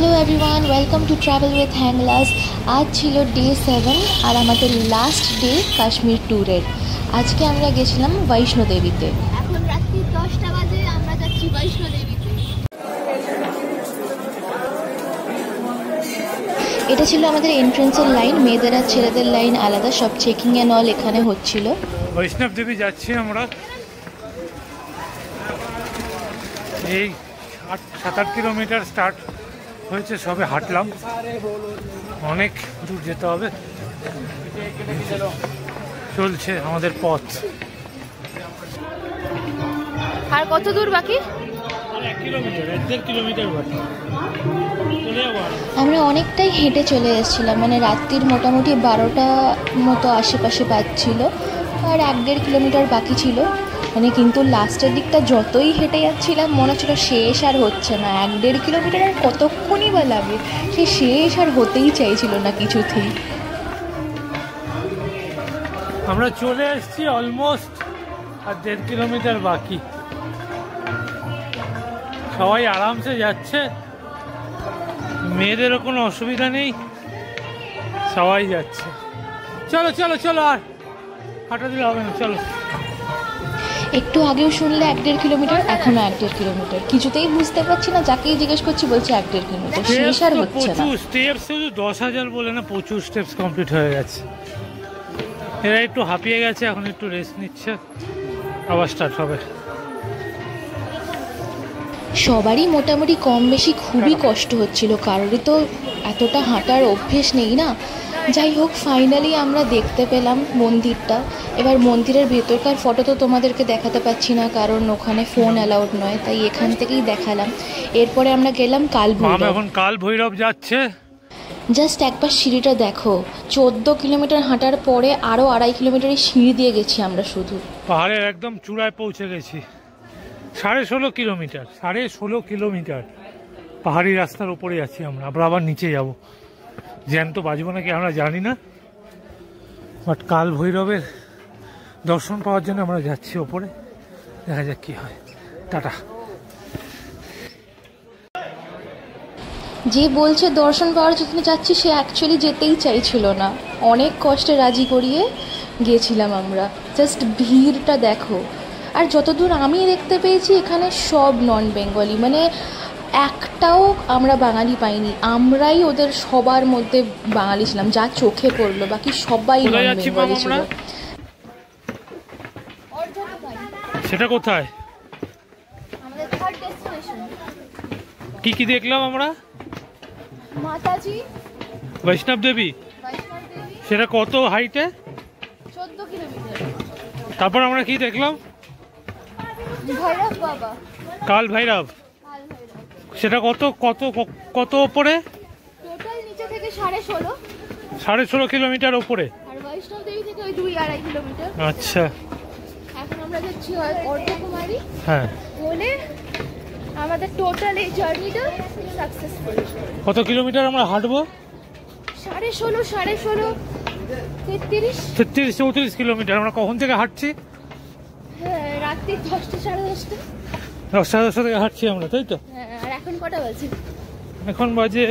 Hello everyone, welcome to travel with হ্যাংলাস। আজ ছিল ডে 7 আর আমাদের লাস্ট ডে কাশ্মীর ট্যুরের। আজকে আমরা গেছিলাম বৈষ্ণোদেবীতে। এখন রাত্রি 10টা বাজে, আমরা যাচ্ছি বৈষ্ণোদেবীতে। এটা ছিল আমাদের এন্ট্রেন্সের লাইন, মেয়েদের আর ছেলেদের লাইন আলাদা, সব চেকিং এন্ড অল এখানে হচ্ছিল। বৈষ্ণব দেবী যাচ্ছি আমরা। এই 7-8 কিলোমিটার স্টার্ট হয়েছে, সবে হাঁটলাম, অনেক দূর যেতে হবে। চলছে আমাদের পথ। আর কত দূর বাকি? 1 কিলোমিটার বাকি। আমরা অনেকটাই হেঁটে চলে এসেছিলাম, মানে রাত্রির মোটামুটি 12টা মতো আশেপাশে বাজছিল, আর 1-1.5 কিলোমিটার বাকি ছিল। মানে কিন্তু লাস্টের দিকটা যতই হেঁটে যাচ্ছিলাম মনে হচ্ছিল শেষ আর হচ্ছে না। 1-1.5 কিলোমিটার আর কতক্ষণই বা লাগে, সে শেষ আর হতেই চাইছিল না কিছুতেই। আমরা চলে এসেছি অলমোস্ট, আর 1.5 কিলোমিটার বাকি। সবাই আরামসে যাচ্ছে, মেয়েদেরও কোনো অসুবিধা নেই, সবাই যাচ্ছে। চলো চলো চলো, আর হাঁটা দিলে হবে না, চলো। একটু আগেও শুনলে 1-1.5 কিলোমিটার, এখনো 1-1.5 কিলোমিটার। কিছুতেই বুঝতে পারছি না, যাকেই জিজ্ঞেস করছি বলছে 1-1.5 কিলোমিটার, শেষ আর হচ্ছে না। প্রচুর স্টেপস, 10,000 বলে না, প্রচুর স্টেপস কমপ্লিট হয়ে গেছে। এরা একটু হাঁপিয়ে গেছে, এখন একটু রেস্ট নিচ্ছে, আবার স্টার্ট হবে। সবারই মোটামুটি কম বেশি খুবই কষ্ট হচ্ছিল, কারোরই তো এতটা হাঁটার অভ্যেস নেই না। যাই হোক, ফাইনালি আমরা দেখতে পেলাম মন্দিরটা। এবার মন্দিরের ভেতরকার ফটো তো তোমাদেরকে দেখাতে পাচ্ছি না, কারণ ওখানে ফোন অ্যালাউড নয়, তাই এখান থেকেই দেখালাম। এরপরে আমরা গেলাম কাল ভৈরব। এখন কাল ভৈরব যাচ্ছে। জাস্ট একবার সিঁড়িটা দেখো, 14 কিলোমিটার হাঁটার পরে আরও 2.5 কিলোমিটারের সিঁড়ি দিয়ে গেছি আমরা শুধু। পাহাড়ের একদম চূড়ায় পৌঁছে গেছি। 16.5 কিলোমিটার, 16.5 কিলোমিটার পাহাড়ি রাস্তার উপরে আছি আমরা। আবার নিচে যাব, জ্যান্ত বাজবো নাকি আমরা জানি না, বাট কাল ভৈরবের দর্শন পাওয়ার জন্য আমরা যাচ্ছি ওপরে। দেখা যাক কি হয়। টাটা। যে বলছে দর্শন পাওয়ার জন্য যাচ্ছি, সে অ্যাকচুয়ালি যেতেই চাইছিল না। অনেক কষ্টে রাজি করিয়ে গেছিলাম আমরা। জাস্ট ভিড়টা দেখো। আর যতদূর আমি দেখতে পেয়েছি এখানে সব নন বেঙ্গলি, মানে একটাও আমরা বাঙালি পাইনি। আমরাই ওদের সবার মধ্যে বাঙালি ছিলাম, যা চোখে পড়লো। বাকি সবাই নন বেঙ্গলি ছিল। সেটা কোথায়? আমাদের থার্ড ডেস্টিনেশন। কি কি দেখলাম আমরা? মাতাজি, বৈষ্ণব দেবী। বৈষ্ণোদেবী, সেটা কত হাইটে? 14 কিলোমিটার। তারপর আমরা কি দেখলাম? ভৈরব বাবা, কাল ভৈরব। কাল ভৈরব। সেটা কত কত কত ওপরে? টোটাল নিচে থেকে 16.5, 16.5 কিলোমিটার ওপরে। আর বৈষ্ণোদেবী থেকে ওই 2-2.5 কিলোমিটার। আচ্ছা, এখন আমরা যাচ্ছি অর্ধকুমারী। হ্যাঁ। বলে আমাদের টোটাল এই জার্নিটা সাকসেসফুল। কত কিলোমিটার আমরা হাঁটবো? 16.5, 33। 33-34 কিলোমিটার। আমরা কখন থেকে হাঁটছি? হ্যাঁ, রাত্রি 10টা, 10:30। 10:30 থেকে হাঁটছি আমরা, তাই তো? হ্যাঁ, আর এখন কটা বাজে? এখন বাজে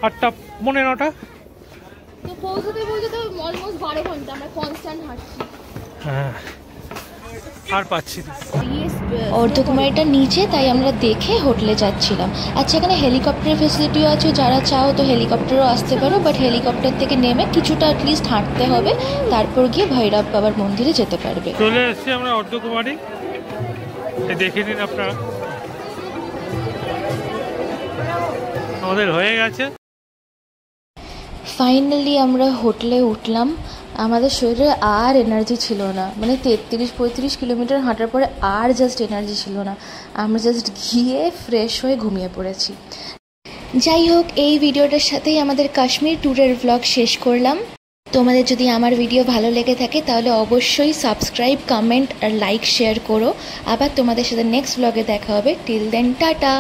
8টা, 9:15। তো পৌঁছতে পৌঁছতে অলমোস্ট 12 ঘন্টা আমরা কনস্ট্যান্ট হাঁটছি। হ্যাঁ, আর পাচ্ছি না। অর্ধকুমারীটা নিচে, তাই আমরা দেখে হোটেলে যাচ্ছিলাম। আচ্ছা, এখানে হেলিকপ্টারের ফেসিলিটিও আছে, যারা চাও তো হেলিকপ্টারও আসতে পারো, বাট হেলিকপ্টার থেকে নেমে কিছুটা অ্যাটলিস্ট হাঁটতে হবে, তারপর গিয়ে ভৈরব বাবার মন্দিরে যেতে পারবে। চলে এসেছি আমরা অর্ধকুমারী, দেখে নিন আপনারা। আমাদের হয়ে গেছে। ফাইনালি আমরা হোটেলে উঠলাম। আমাদের শরীরে আর এনার্জি ছিল না, মানে 33-35 কিলোমিটার হাঁটার পরে আর জাস্ট এনার্জি ছিল না। আমরা জাস্ট গিয়ে ফ্রেশ হয়ে ঘুমিয়ে পড়েছি। যাই হোক, এই ভিডিওটার সাথেই আমাদের কাশ্মীর ট্যুরের ভ্লগ শেষ করলাম। তোমাদের যদি আমার ভিডিও ভালো লেগে থাকে তাহলে অবশ্যই সাবস্ক্রাইব, কমেন্ট আর লাইক শেয়ার করো। আবার তোমাদের সাথে নেক্সট ভ্লগে দেখা হবে। Till then, tata.